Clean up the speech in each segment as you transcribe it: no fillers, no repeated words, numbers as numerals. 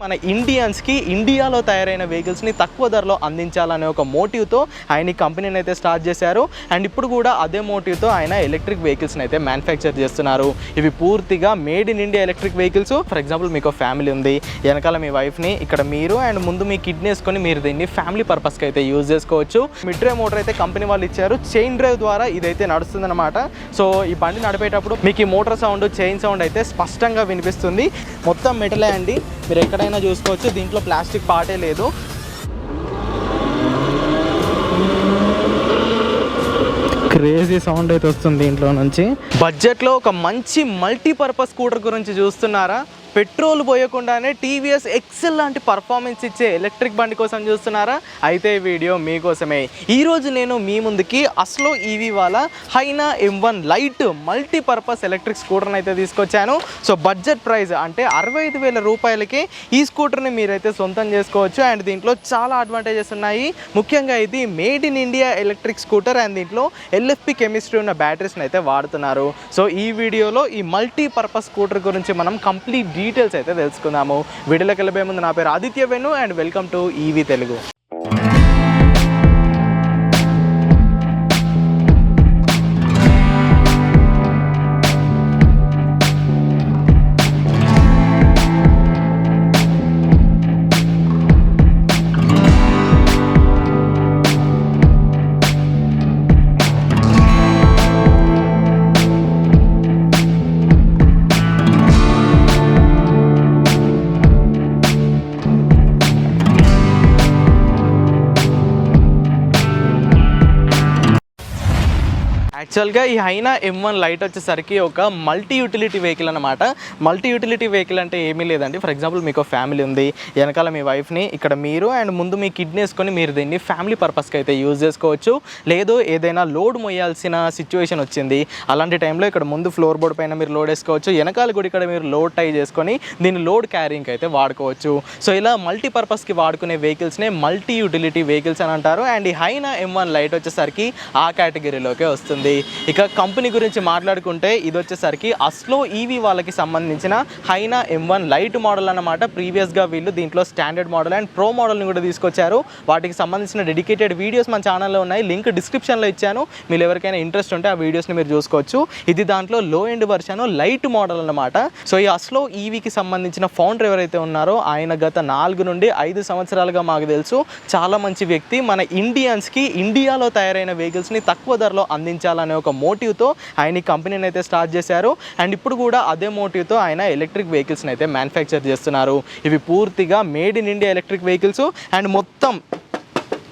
మన ఇండియన్స్కి ఇండియాలో తయారైన వెహికల్స్ని తక్కువ ధరలో అందించాలనే ఒక మోటివ్తో ఆయన ఈ కంపెనీని అయితే స్టార్ట్ చేశారు. అండ్ ఇప్పుడు కూడా అదే మోటివ్తో ఆయన ఎలక్ట్రిక్ వెహికల్స్ని అయితే మ్యానుఫ్యాక్చర్ చేస్తున్నారు. ఇవి పూర్తిగా made in India electric vehicles. For example మీకు ఫ్యామిలీ ఉంది, వెనకాల మీ వైఫ్ని, ఇక్కడ మీరు అండ్ ముందు మీ కిడ్నీ వేసుకొని మీరు దీన్ని ఫ్యామిలీ పర్పస్కి అయితే యూజ్ చేసుకోవచ్చు. మిడ్ డ్రైవ్ మోటార్ అయితే కంపెనీ వాళ్ళు ఇచ్చారు. చైన్ డ్రైవ్ ద్వారా ఇదైతే నడుస్తుందన్నమాట. సో ఈ బండి నడిపేటప్పుడు మీకు ఈ మోటార్ సౌండ్, చైన్ సౌండ్ అయితే స్పష్టంగా వినిపిస్తుంది. మొత్తం మెటలే అండి, మీరు ఎక్కడైనా చూసుకోవచ్చు. దీంట్లో ప్లాస్టిక్ పార్టే లేదు. క్రేజీ సౌండ్ అయితే వస్తుంది దీంట్లో నుంచి. బడ్జెట్లో ఒక మంచి మల్టీపర్పస్ స్కూటర్ గురించి చూస్తున్నారా? పెట్రోల్ పోయకుండానే టీవీఎస్ ఎక్సెల్ లాంటి పర్ఫార్మెన్స్ ఇచ్చే ఎలక్ట్రిక్ బండి కోసం చూస్తున్నారా? అయితే ఈ వీడియో మీకోసమే. ఈరోజు నేను మీ ముందుకి అస్లో ఈవీ వాళ్ళ హైనా M1 లైట్ మల్టీపర్పస్ ఎలక్ట్రిక్ స్కూటర్ని అయితే తీసుకొచ్చాను. సో బడ్జెట్ ప్రైస్ అంటే 65,000 రూపాయలకి ఈ స్కూటర్ని మీరైతే సొంతం చేసుకోవచ్చు. అండ్ దీంట్లో చాలా అడ్వాంటేజెస్ ఉన్నాయి. ముఖ్యంగా ఇది made in India electric scooter and దీంట్లో LFP కెమిస్ట్రీ ఉన్న బ్యాటరీస్ని అయితే వాడుతున్నారు. సో ఈ వీడియోలో ఈ మల్టీపర్పస్ స్కూటర్ గురించి మనం కంప్లీట్ డీటెయిల్స్ అయితే తెలుసుకుందాము. వీడియోలోకి వెళ్ళబోయే ముందు నా పేరు Aditya Venu and welcome to EV Telugu. యాక్చువల్గా ఈ హైనా M1 లైట్ వచ్చేసరికి ఒక మల్టీ యూటిలిటీ వెహికల్ అనమాట. మల్టీ యూటిలిటీ వెహికల్ అంటే ఏమీ లేదండి. ఫర్ ఎగ్జాంపుల్ మీకు ఫ్యామిలీ ఉంది, వెనకాల మీ వైఫ్ని, ఇక్కడ మీరు అండ్ ముందు మీ కిడ్నీ వేసుకొని మీరు దీన్ని ఫ్యామిలీ పర్పస్కి అయితే యూజ్ చేసుకోవచ్చు. లేదు ఏదైనా లోడ్ మోయాల్సిన సిచ్యువేషన్ వచ్చింది, అలాంటి టైంలో ఇక్కడ ముందు ఫ్లోర్ బోర్డ్ పైన మీరు లోడ్ వేసుకోవచ్చు, వెనకాల కూడా ఇక్కడ మీరు లోడ్ టై చేసుకొని దీన్ని లోడ్ క్యారింగ్కి అయితే వాడుకోవచ్చు. సో ఇలా మల్టీపర్పస్కి వాడుకునే వెహికల్స్నే మల్టీ యూటిలిటీ వెహికల్స్ అని అంటారు. అండ్ ఈ హైనా M1 లైట్ వచ్చేసరికి ఆ కేటగిరీలోకే వస్తుంది. ఇక కంపెనీ గురించి మాట్లాడుకుంటే ఇది వచ్చేసరికి అస్లో ఈవీ వాళ్ళకి సంబంధించిన హైనా M1 లైట్ మోడల్ అన్నమాట. ప్రీవియస్గా వీళ్ళు దీంట్లో స్టాండర్డ్ మోడల్ అండ్ ప్రో మోడల్ని కూడా తీసుకొచ్చారు. వాటికి సంబంధించిన డెడికేటెడ్ వీడియోస్ మన ఛానల్లో ఉన్నాయి, లింక్ డిస్క్రిప్షన్లో ఇచ్చాను. మీరు ఎవరికైనా ఇంట్రెస్ట్ ఉంటే ఆ వీడియోస్ని మీరు చూసుకోవచ్చు. ఇది దాంట్లో లో ఎండ్ వర్షన్ లైట్ మోడల్ అన్నమాట. సో ఈ అస్లో ఈవీకి సంబంధించిన ఫౌండర్ ఎవరైతే ఉన్నారో ఆయన గత 4 నుండి 5 సంవత్సరాలుగా మాకు తెలుసు. చాలా మంచి వ్యక్తి. మన ఇండియన్స్కి ఇండియాలో తయారైన వెహికల్స్ని తక్కువ ధరలో అందించాలని ఒక మోటివ్తో ఆయన ఈ కంపెనీని అయితే స్టార్ట్ చేశారు. అండ్ ఇప్పుడు కూడా అదే మోటివ్తో ఆయన ఎలక్ట్రిక్ వెహికల్స్ని అయితే మ్యానుఫ్యాక్చర్ చేస్తున్నారు. ఇవి పూర్తిగా made in India electric vehicles and మొత్తం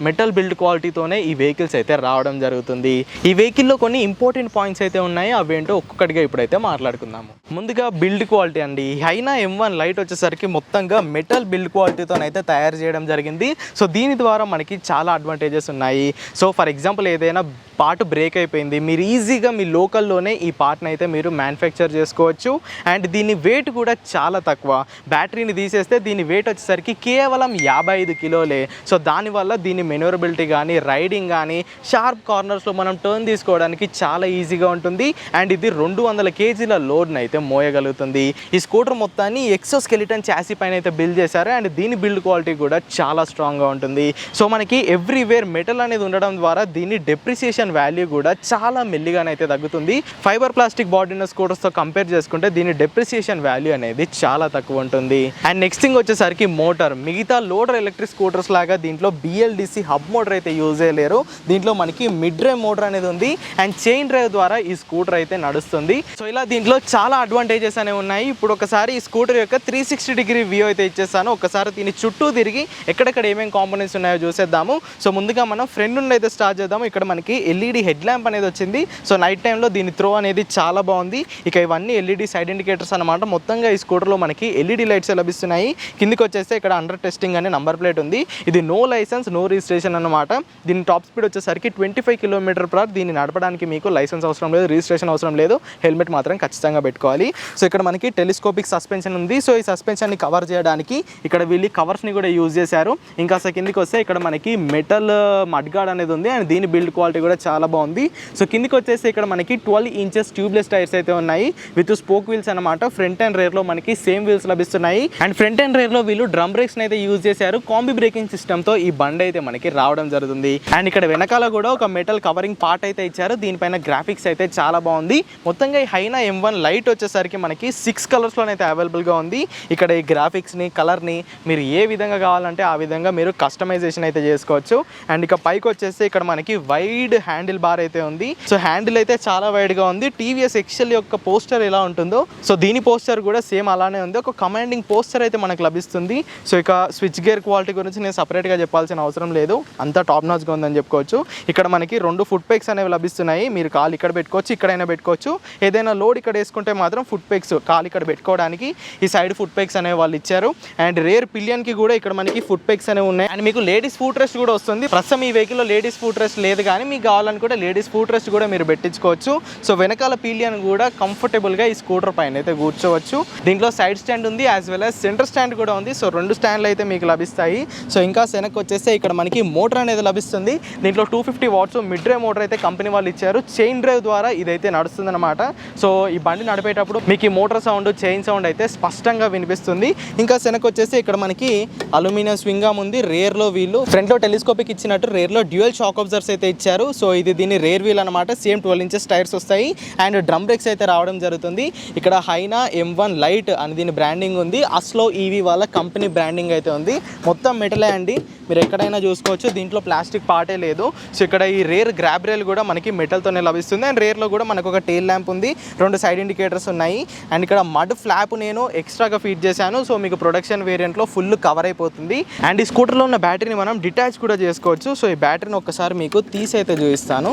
మెటల్ బిల్డ్ క్వాలిటీతోనే ఈ వెహికల్స్ అయితే రావడం జరుగుతుంది. ఈ వెహికల్లో కొన్ని ఇంపార్టెంట్ పాయింట్స్ అయితే ఉన్నాయి, అవేంటో ఒక్కొక్కటిగా ఇప్పుడైతే మాట్లాడుకుందాము. ముందుగా బిల్డ్ క్వాలిటీ అండి. హైనా M1 లైట్ వచ్చేసరికి మొత్తంగా మెటల్ బిల్డ్ క్వాలిటీతోనైతే తయారు చేయడం జరిగింది. సో దీని ద్వారా మనకి చాలా అడ్వాంటేజెస్ ఉన్నాయి. సో ఫర్ ఎగ్జాంపుల్ ఏదైనా పార్ట్ బ్రేక్ అయిపోయింది, మీరు ఈజీగా మీ లోకల్లోనే ఈ పార్ట్ని అయితే మీరు మ్యానుఫ్యాక్చర్ చేసుకోవచ్చు. అండ్ దీని వెయిట్ కూడా చాలా తక్కువ. బ్యాటరీని తీసేస్తే దీని వెయిట్ వచ్చేసరికి కేవలం 55 కిలోలే. సో దానివల్ల దీని మెనూరబిలిటీ కానీ, రైడింగ్ కానీ, షార్ప్ కార్నర్స్లో మనం టర్న్ తీసుకోవడానికి చాలా ఈజీగా ఉంటుంది. అండ్ ఇది 200 కేజీల లోడ్ని అయితే మోయగలుగుతుంది. ఈ స్కూటర్ మొత్తాన్ని ఎక్సోస్కెలిటన్ చాసీ పైన అయితే బిల్డ్ చేశారు. అండ్ దీని బిల్డ్ క్వాలిటీ కూడా చాలా స్ట్రాంగ్గా ఉంటుంది. సో మనకి ఎవ్రీవేర్ మెటల్ అనేది ఉండడం ద్వారా దీని డెప్రిసియేషన్ వాల్యూ కూడా చాలా మెల్లిగానైతే తగ్గుతుంది. ఫైబర్ ప్లాస్టిక్ బాడీ ఉన్న స్కూటర్స్తో కంపేర్ చేసుకుంటే దీని డెప్రిసియేషన్ వాల్యూ అనేది చాలా తక్కువ ఉంటుంది. అండ్ నెక్స్ట్ థింగ్ వచ్చేసరికి మోటార్. మిగతా లోడర్ ఎలక్ట్రిక్ స్కూటర్స్ లాగా దీంట్లో BLDC హబ్ మోటార్ అయితే యూజ్ చేయలేరు. దీంట్లో మనకి మిడ్ డ్రైవ్ మోటార్ అనేది ఉంది అండ్ చైన్ డ్రైవ్ ద్వారా ఈ స్కూటర్ అయితే నడుస్తుంది. సో ఇలా దీంట్లో చాలా అడ్వాంటేజెస్ అనేవి ఉన్నాయి. ఇప్పుడు ఒకసారి ఈ స్కూటర్ యొక్క 360 డిగ్రీ వ్యూ అయితే ఇచ్చేస్తాను. ఒకసారి దీన్ని చుట్టూ తిరిగి ఎక్కడెక్కడ ఏమేమి కాంపోనెంట్స్ ఉన్నాయో చూసేద్దాము. సో ముందుగా మనం ఫ్రంట్ నుండి అయితే స్టార్ట్ చేద్దాము. ఇక్కడ మనకి LED హెడ్ ల్యాంప్ అనేది వచ్చింది. సో నైట్ టైంలో దీని త్రో అనేది చాలా బాగుంది. ఇక ఇవన్నీ LED సైడ్ ఇండికేటర్స్ అనమాట. మొత్తంగా ఈ స్కూటర్లో మనకి LED లైట్స్ లభిస్తున్నాయి. కిందికి వచ్చేస్తే ఇక్కడ అండర్ టెస్టింగ్ అనే నంబర్ ప్లేట్ ఉంది. ఇది నో లైసెన్స్ నో రిజిస్ట్రేషన్ అనమాట. దీని టాప్ స్పీడ్ వచ్చేసరికి 25 km/h. దీన్ని నడపడానికి మీకు లైసెన్స్ అవసరం లేదు, రిజిస్ట్రేషన్ అవసరం లేదు, హెల్మెట్ మాత్రం ఖచ్చితంగా పెట్టుకోవాలి. సో ఇక్కడ మనకి టెలిస్కోపిక్ సస్పెన్షన్ ఉంది. సో ఈ సస్పెన్షన్ని కవర్ చేయడానికి ఇక్కడ వీళ్ళు కవర్స్ని కూడా యూజ్ చేశారు. ఇంకా కిందికి వస్తే ఇక్కడ మనకి మెటల్ మడ్గార్డ్ అనేది ఉంది అండ్ దీని బిల్డ్ క్వాలిటీ కూడా చాలా బాగుంది. సో కిందికి వచ్చేసి ఇక్కడ మనకి 12 ఇంచెస్ ట్యూబ్లెస్ టైర్స్ అయితే ఉన్నాయి విత్ స్పోక్ వీల్స్ అనమాట. ఫ్రంట్ అండ్ రేర్ లో మనకి సేమ్ వీల్స్ లభిస్తున్నాయి. అండ్ ఫ్రంట్ అండ్ రేర్ లో వీళ్ళు డ్రమ్ బ్రేక్స్ అయితే యూజ్ చేశారు. కాంబీ బ్రేకింగ్ సిస్టమ్ తో ఈ బండి అయితే మనకి రావడం జరుగుతుంది. అండ్ ఇక్కడ వెనకాల కూడా ఒక మెటల్ కవరింగ్ పార్ట్ అయితే ఇచ్చారు. దీనిపైన గ్రాఫిక్స్ అయితే చాలా బాగుంది. మొత్తంగా ఈ హైనా M1 లైట్ వచ్చేసరికి మనకి 6 కలర్స్ లోనైతే అవైలబుల్ గా ఉంది. ఇక్కడ ఈ గ్రాఫిక్స్ ని కలర్ ని మీరు ఏ విధంగా కావాలంటే ఆ విధంగా మీరు కస్టమైజేషన్ అయితే చేసుకోవచ్చు. అండ్ ఇక పైకి వచ్చేసి ఇక్కడ మనకి వైడ్ హ్యాండిల్ బార్ అయితే ఉంది. సో హ్యాండిల్ అయితే చాలా వైడ్ గా ఉంది. టీవీఎస్ ఎక్సెల్ యొక్క పోస్టర్ ఎలా ఉంటుందో సో దీని పోస్టర్ కూడా సేమ్ అలానే ఉంది. ఒక కమాండింగ్ పోస్టర్ అయితే మనకు లభిస్తుంది. సో ఇక స్విచ్ గేర్ క్వాలిటీ గురించి నేను సపరేట్ గా చెప్పాల్సిన అవసరం లేదు, అంతా టాప్ నాచ్ గా ఉందని చెప్పుకోవచ్చు. ఇక్కడ మనకి 2 ఫుట్ పెగ్స్ అనేవి లభిస్తున్నాయి. మీరు కాలు ఇక్కడ పెట్టుకోవచ్చు, ఇక్కడైనా పెట్టుకోవచ్చు. ఏదైనా లోడ్ ఇక్కడ వేసుకుంటే మాత్రం ఫుట్ పెగ్స్ కాలు ఇక్కడ పెట్టుకోవడానికి ఈ సైడ్ ఫుట్ పెగ్స్ అనేవి వాళ్ళు ఇచ్చారు. అండ్ రేర్ పిలియన్ కి కూడా ఇక్కడ మనకి ఫుట్ పెగ్స్ అనేవి ఉన్నాయి. అండ్ మీకు లేడీస్ ఫుట్ రెస్ట్ కూడా వస్తుంది. ప్రస్తుతం ఈ వెహికల్ లో లేడీస్ ఫుట్ రెస్ట్ లేదు, కానీ మీకు కావాలనుకుంటే లేడీస్ ఫుట్ రెస్ట్ కూడా మీరు పెట్టించుకోవచ్చు. సో వెనకాల పిలియన్ కూడా కంఫర్టబుల్ గా ఈ స్కూటర్ పైన అయితే కూర్చోవచ్చు. దీంట్లో సైడ్ స్టాండ్ ఉంది as well as centre stand కూడా ఉంది. సో 2 స్టాండ్లు అయితే మీకు లభిస్తాయి. సో ఇంకా వెనక్కి వచ్చేస్తే ఇక్కడ మనకి మోటార్ అనేది లభిస్తుంది. దీంట్లో 250 వాట్స్ మిడ్ డ్రైవ్ మోటార్ అయితే కంపెనీ వాళ్ళు ఇచ్చారు. చైన్ డ్రైవ్ ద్వారా ఇదైతే నడుస్తుంది అనమాట. సో ఈ బండి నడిపేటప్పుడు మీకు ఈ మోటార్ సౌండ్, చైన్ సౌండ్ అయితే స్పష్టంగా వినిపిస్తుంది. ఇంకా వెనక్కి వచ్చేసి ఇక్కడ మనకి అల్యూమినియం స్వింగ్ ఆర్మ్ ఉంది. రేర్ లో వీళ్ళు ఫ్రంట్ లో టెలిస్కోపిక్ ఇచ్చినట్టు రేర్ లో డ్యూయల్ షాక్ అబ్జర్వర్స్ అయితే ఇచ్చారు. సో ఇది దీని రేర్ వీల్ అనమాట. సేమ్ 12 ఇంచెస్ టైర్స్ వస్తాయి. అండ్ డ్రమ్ బ్రేక్స్ అయితే రావడం జరుగుతుంది. ఇక్కడ హైనా M1 లైట్ అని దీని బ్రాండింగ్ ఉంది. అస్లో ఈవీ వాళ్ళ కంపెనీ బ్రాండింగ్ అయితే ఉంది. మొత్తం మెటలే అండి, మీరు ఎక్కడైనా చూసుకోవచ్చు. దీంట్లో ప్లాస్టిక్ పార్టే లేదు. సో ఇక్కడ ఈ రేర్ గ్రాబ్ రైల్ కూడా మనకి మెటల్తోనే లభిస్తుంది. అండ్ రేర్లో కూడా మనకు ఒక టెయిల్ ల్యాంప్ ఉంది, 2 సైడ్ ఇండికేటర్స్ ఉన్నాయి. అండ్ ఇక్కడ మడ్ ఫ్లాప్ నేను ఎక్స్ట్రాగా ఫీట్ చేశాను. సో మీకు ప్రొడక్షన్ వేరియంట్లో ఫుల్ కవర్ అయిపోతుంది. అండ్ ఈ స్కూటర్లో ఉన్న బ్యాటరీని మనం డిటాచ్ కూడా చేసుకోవచ్చు. సో ఈ బ్యాటరీని ఒక్కసారి మీకు తీసి అయితే చూపిస్తాను.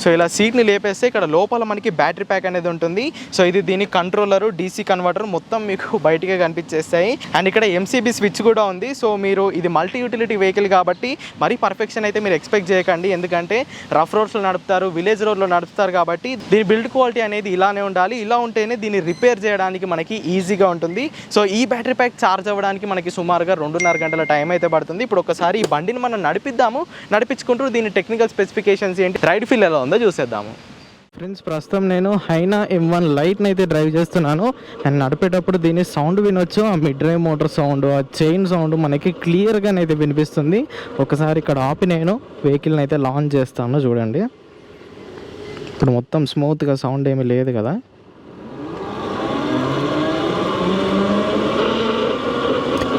సో ఇలా సీట్ని లేపేస్తే ఇక్కడ లోపల మనకి బ్యాటరీ ప్యాక్ అనేది ఉంటుంది. సో ఇది దీని కంట్రోలరు, డీసీ కన్వర్టర్ మొత్తం మీకు బయటికే కనిపించేస్తాయి. అండ్ ఇక్కడ MCB స్విచ్ కూడా ఉంది. సో మీరు ఇది మల్టీ యూటిలిటీ వెహికల్ కాబట్టి మరీ పర్ఫెక్షన్ అయితే మీరు ఎక్స్పెక్ట్ చేయకండి. ఎందుకంటే రఫ్ రోడ్స్లో నడుపుతారు, విలేజ్ రోడ్లో నడుపుతారు కాబట్టి దీని బిల్డ్ క్వాలిటీ అనేది ఇలానే ఉండాలి. ఇలా ఉంటేనే దీన్ని రిపేర్ చేయడానికి మనకి ఈజీగా ఉంటుంది. సో ఈ బ్యాటరీ ప్యాక్ ఛార్జ్ అవ్వడానికి మనకి సుమారుగా 2.5 గంటల టైం అయితే పడుతుంది. ఇప్పుడు ఒకసారి ఈ బండిని మనం నడిపించుకుంటూ దీని టెక్నికల్ స్పెసిఫికేషన్స్ ఏంటి, రైడ్ ఫీల్ ఎలా ఉందో చూసేద్దాము. ఫ్రెండ్స్, ప్రస్తుతం నేను హైనా M1 లైట్ని అయితే డ్రైవ్ చేస్తున్నాను. అండ్ నడిపేటప్పుడు దీని సౌండ్ వినొచ్చు. ఆ మిడ్ డ్రైవ్ మోటార్ సౌండ్, ఆ చైన్ సౌండ్ మనకి క్లియర్గానైతే వినిపిస్తుంది. ఒకసారి ఇక్కడ ఆపి నేను వెహికల్ని అయితే లాంచ్ చేస్తాను. చూడండి, ఇప్పుడు మొత్తం స్మూత్గా సౌండ్ ఏమీ లేదు కదా.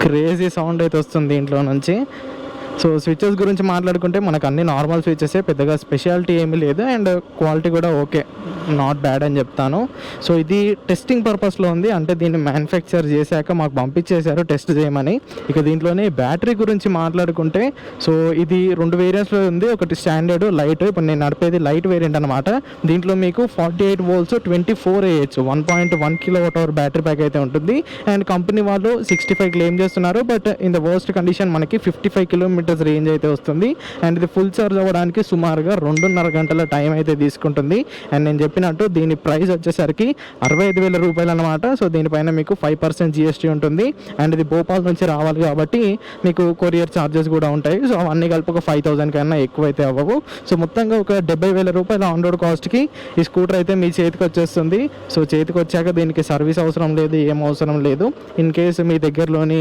క్రేజీ సౌండ్ అయితే వస్తుంది దీంట్లో నుంచి. సో స్విచెస్ గురించి మాట్లాడుకుంటే మనకు అన్ని నార్మల్ స్విచెసే, పెద్దగా స్పెషాలిటీ ఏమీ లేదు. అండ్ క్వాలిటీ కూడా ఓకే, నాట్ బ్యాడ్ అని చెప్తాను. సో ఇది టెస్టింగ్ పర్పస్లో ఉంది, అంటే దీన్ని మ్యానుఫ్యాక్చర్ చేశాక మాకు పంపించేశారు టెస్ట్ చేయమని. ఇక దీంట్లోనే బ్యాటరీ గురించి మాట్లాడుకుంటే సో ఇది 2 వేరియంట్స్లో ఉంది. ఒకటి స్టాండర్డ్, లైట్. ఇప్పుడు నేను నడిపేది లైట్ వేరియంట్ అనమాట. దీంట్లో మీకు 48 volts 24 AH 1.1 kWh battery pack అయితే ఉంటుంది. అండ్ కంపెనీ వాళ్ళు 65 క్లెయిమ్ చేస్తున్నారు. But in the worst condition మనకి 55 కిలోమీటర్స్ రేంజ్ అయితే వస్తుంది. అండ్ ఇది ఫుల్ ఛార్జ్ అవ్వడానికి సుమారుగా 2.5 గంటల టైం అయితే తీసుకుంటుంది. అండ్ నేను చెప్పినట్టు దీని ప్రైస్ వచ్చేసరికి 65,000 రూపాయలు అనమాట. సో దీనిపైన మీకు 5% GST ఉంటుంది. అండ్ ఇది భోపాల్ నుంచి రావాలి కాబట్టి మీకు కొరియర్ ఛార్జెస్ కూడా ఉంటాయి. సో అవన్నీ కలిపి ఒక 5,000 కన్నా ఎక్కువ అయితే అవ్వవు. సో మొత్తంగా ఒక 70,000 రూపాయల ఆన్ రోడ్ కాస్ట్కి ఈ స్కూటర్ అయితే మీ చేతికి వచ్చేస్తుంది. సో చేతికి వచ్చాక దీనికి సర్వీస్ అవసరం లేదు, ఏం అవసరం లేదు. ఇన్ కేసు మీ దగ్గరలోని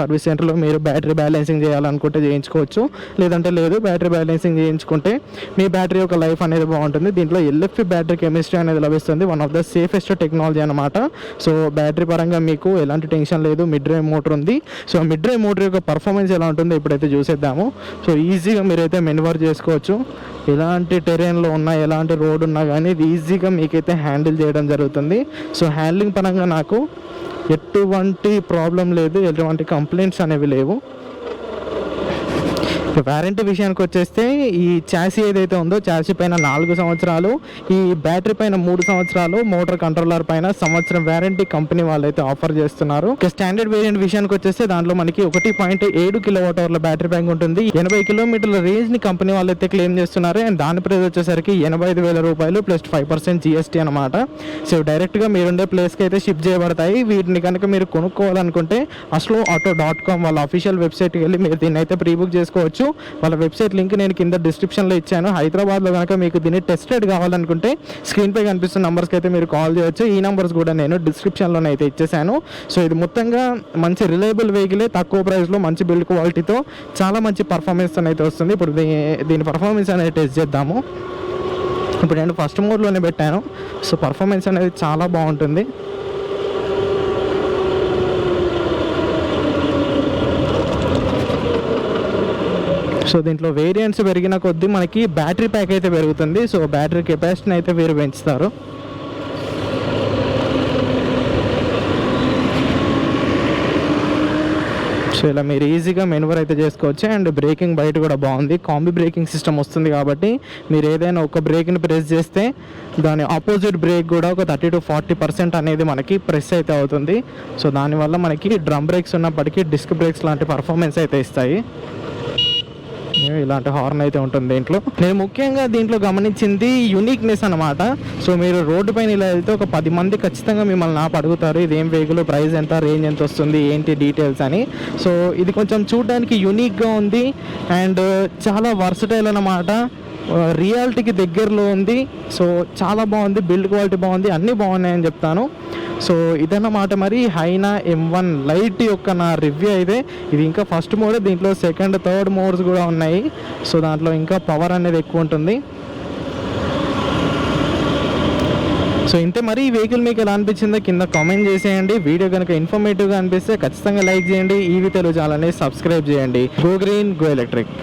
సర్వీస్ సెంటర్లో మీరు బ్యాటరీ బ్యాలెన్సింగ్ చేయాలనుకుంటే చేయించుకోవచ్చు, లేదంటే లేదు. బ్యాటరీ బ్యాలెన్సింగ్ చేయించుకుంటే మీ బ్యాటరీ యొక్క లైఫ్ అనేది బాగుంటుంది. దీంట్లో LFP బ్యాటరీ కెమిస్ట్రీ అనేది లభిస్తుంది. One of the safest technology అనమాట. సో బ్యాటరీ పరంగా మీకు ఎలాంటి టెన్షన్ లేదు. మిడ్ డ్రైవ్ మోటార్ ఉంది. సో మిడ్ డ్రైవ్ మోటార్ యొక్క పర్ఫార్మెన్స్ ఎలా ఉంటుందో ఇప్పుడైతే చూసేద్దాము. సో ఈజీగా మీరైతే మెన్యూవర్ చేసుకోవచ్చు. ఎలాంటి టెరెన్లో ఉన్నా, ఎలాంటి రోడ్ ఉన్నా కానీ ఇది ఈజీగా మీకైతే హ్యాండిల్ చేయడం జరుగుతుంది. సో హ్యాండ్లింగ్ పరంగా నాకు ఎటువంటి ప్రాబ్లం లేదు, ఎటువంటి కంప్లైంట్స్ అనేవి లేవు. వారంటీ విషయానికి వచ్చేస్తే ఈ చాసీ ఏదైతే ఉందో చాసీ పైన 4 సంవత్సరాలు, ఈ బ్యాటరీ పైన 3 సంవత్సరాలు, మోటార్ కంట్రోలర్ పైన 1 సంవత్సరం వారంటీ కంపెనీ వాళ్ళు అయితే ఆఫర్ చేస్తున్నారు. స్టాండర్డ్ వేరియంట్ విషయానికి వచ్చేస్తే దాంట్లో మనకి 1.7 kWh బ్యాటరీ బ్యాంక్ ఉంటుంది. 80 కిలోమీటర్ల రేంజ్ ని కంపెనీ వాళ్ళు అయితే క్లెయిమ్ చేస్తున్నారు. అండ్ దాని ప్రైస్ వచ్చేసరికి 85,000 రూపాయలు ప్లస్ 5% GST అనమాట. సో డైరెక్ట్గా మీరుండే ప్లేస్కి అయితే షిప్ చేయబడతాయి. వీటిని కనుక మీరు కొనుక్కోవాలనుకుంటే asloauto.com వాళ్ళ అఫీషియల్ వెబ్సైట్కి వెళ్ళి మీరు దీన్ని అయితే ప్రీ బుక్ చేసుకోవచ్చు. చేసుకోవచ్చు. వాళ్ళ వెబ్సైట్ లింక్ నేను కింద డిస్క్రిప్షన్లో ఇచ్చాను. హైదరాబాద్లో కనుక మీకు దీన్ని టెస్ట్ రైడ్ కావాలనుకుంటే స్క్రీన్పై కనిపిస్తున్న నెంబర్స్కి అయితే మీరు కాల్ చేయవచ్చు. ఈ నెంబర్స్ కూడా నేను డిస్క్రిప్షన్లోనే అయితే ఇచ్చేసాను. సో ఇది మొత్తంగా మంచి రిలయబుల్ వెహికలే, తక్కువ ప్రైస్లో మంచి బిల్డ్ క్వాలిటీతో చాలా మంచి పర్ఫార్మెన్స్ అయితే వస్తుంది. ఇప్పుడు దీని పర్ఫార్మెన్స్ అనేది టెస్ట్ చేద్దాము. ఇప్పుడు నేను ఫస్ట్ మోడ్లోనే పెట్టాను. సో పర్ఫార్మెన్స్ అనేది చాలా బాగుంటుంది. సో దీంట్లో వేరియంట్స్ పెరిగిన కొద్దీ మనకి బ్యాటరీ ప్యాక్ అయితే పెరుగుతుంది. సో బ్యాటరీ కెపాసిటీని అయితే వీరు పెంచుతారు. సో ఇలా మీరు ఈజీగా మెనువర్ అయితే చేసుకోవచ్చు. అండ్ బ్రేకింగ్ బయట కూడా బాగుంది. కాంబీ బ్రేకింగ్ సిస్టమ్ వస్తుంది కాబట్టి మీరు ఏదైనా ఒక బ్రేక్ని ప్రెస్ చేస్తే దాని ఆపోజిట్ బ్రేక్ కూడా ఒక 30 to 40% అనేది మనకి ప్రెస్ అయితే అవుతుంది. సో దానివల్ల మనకి డ్రమ్ బ్రేక్స్ ఉన్నప్పటికీ డిస్క్ బ్రేక్స్ లాంటి పర్ఫార్మెన్స్ అయితే ఇస్తాయి. ఇలాంటి హార్న్ అయితే ఉంటుంది దీంట్లో. నేను ముఖ్యంగా దీంట్లో గమనించింది యూనిక్నెస్ అనమాట. సో మీరు రోడ్డు పైన ఇలా వెళ్తే ఒక 10 మంది ఖచ్చితంగా మిమ్మల్ని అడుగుతారు ఇదేం వెహికల్, ప్రైస్ ఎంత, రేంజ్ ఎంత వస్తుంది, ఏంటి డీటెయిల్స్ అని. సో ఇది కొంచెం చూడడానికి యూనిక్గా ఉంది అండ్ చాలా వర్సటైల్ అనమాట. రియాలిటీకి దగ్గరలో ఉంది. సో చాలా బాగుంది, బిల్డ్ క్వాలిటీ బాగుంది, అన్నీ బాగున్నాయని చెప్తాను. సో ఇదన్నమాట మరి హైనా M1 లైట్ యొక్క నా రివ్యూ అయితే. ఇది ఇంకా ఫస్ట్ మోడ్, దీంట్లో సెకండ్, థర్డ్ మోడ్స్ కూడా ఉన్నాయి. సో దాంట్లో ఇంకా పవర్ అనేది ఎక్కువ ఉంటుంది. సో ఇంతే మరి. ఈ వెహికల్ మీకు ఎలా అనిపించిందో కింద కామెంట్ చేసేయండి. వీడియో కనుక ఇన్ఫర్మేటివ్గా అనిపిస్తే ఖచ్చితంగా లైక్ చేయండి. ఈవీ తెలుగు ఛానల్ని సబ్స్క్రైబ్ చేయండి. Go green, go electric.